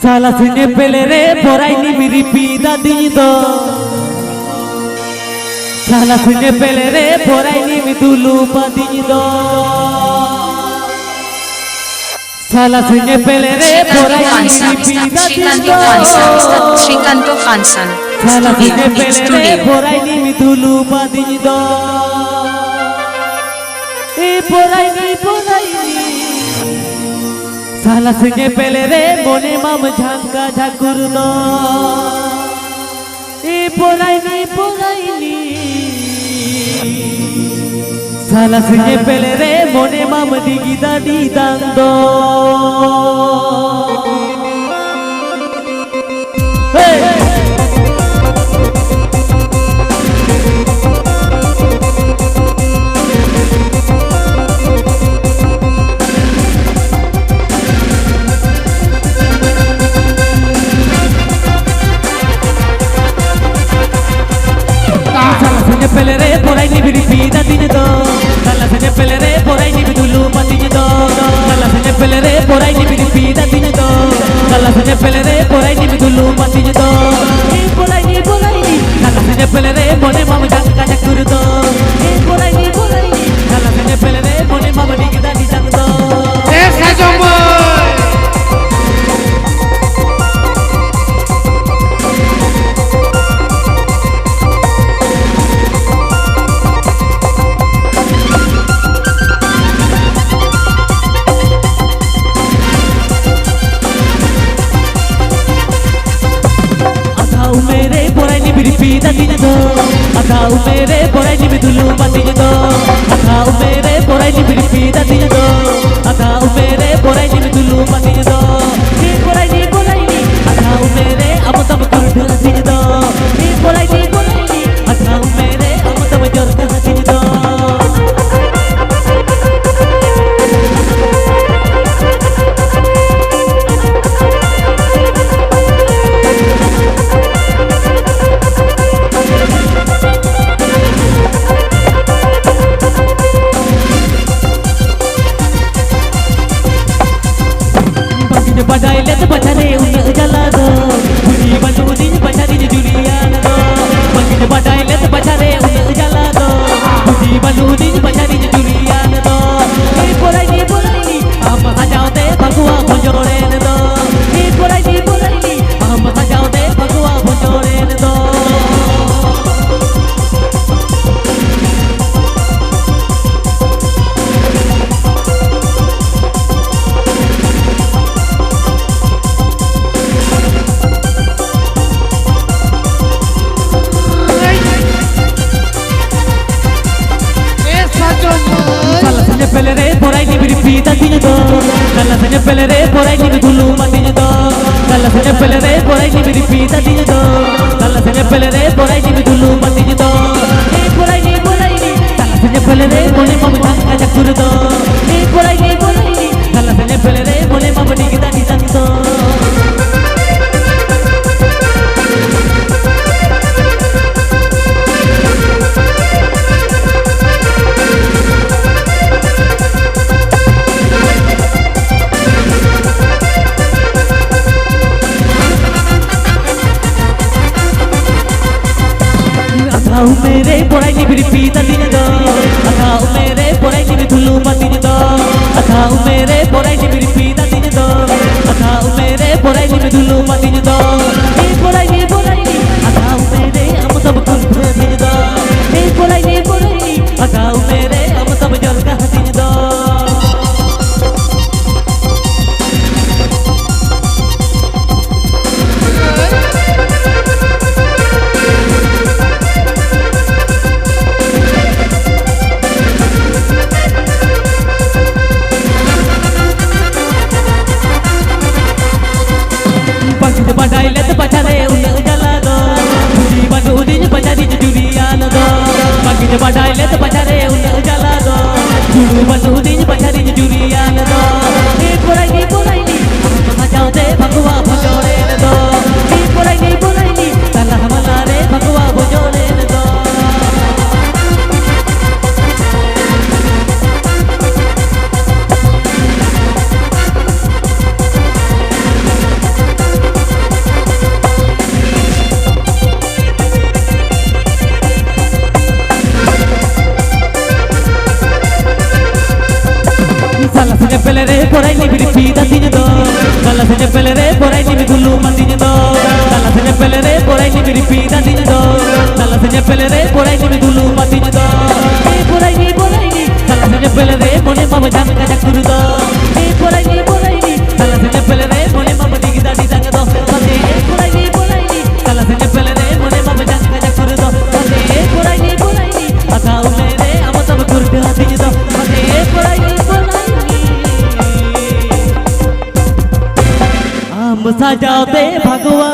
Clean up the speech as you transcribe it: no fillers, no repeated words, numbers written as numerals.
Salah sini pelere porai ni miri pida dido. Salah sini pelere porai ni midulu padido. Salah sini pelere porai ni miri pida dido. Srikanto Khansan. Salah sini pelere porai ni midulu padido. Porai ni. Salah sini pelere mone mam jangka jagur do. Porai ni. Salah sini pelere mone mam digida di dando. Pelere porai ni biri pida dido. Salah sini pelere porai ni bidulu matido. Salah sini pelere porai ni biri pida dido. Salah sini pelere porai ni bidulu matido. Porai ni. Salah sini pelere mone mam jangka jagur do. Porai ni. Salah sini pelere mone mam digida di dando. Sajombo. Pida dido, akau mere porai ni bidulu matido. Akau mere porai ni biri pida dido. Akau mere porai ni bidulu matido. Porai ni. Akau mere amutam kurdu dido. Porai ni. Akau mere amutam jorka dido. Badai let bachare unne jala do. Puji bandu din bachari julian do. Bangin badai let bachare unne jala do. Puji bandu din bachari julian do. Porai ni. Am sajao te bhagwa bonjoren do. Porai ni. Am sajao te bhagwa bonjoren do. Pelere porai ni biri pida dido. Salah sini pelere porai ni bidulu matido. Salah sini pelere porai ni biri pida dido. Salah sini pelere porai ni bidulu matido. Porai ni. Salah sini pelere mone mam jangka jagur do. Porai ni. Salah sini pelere mone mam digida di dando. Akau mere porai ni biri pida dido. Akau mere porai ni bidulu matido. Akau mere porai ni biri pida dido. Akau mere porai ni bidulu matido. Porai ni. Akau mere amutam kurdu dido. Porai ni. Akau mere amutam jorka dido. Badai let bachare unne jala do. Puji bandu din bachari julian do. Badai let bachare unne sene pelere porai ni birpi da tin do kala sene pelere porai ni dulu matin do kala sene pelere porai ni birpi da tin do kala sene pelere porai ni dulu matin do porai ni kala sene pelere mone mama jang ka jakuru do porai ni kala sene pelere mone mama digi da di jang do pate porai ni kala sene pelere mone mama jang ka jakuru do pate porai ni aka umere amatab kurda tin do pate porai ni हम सजाते भगवान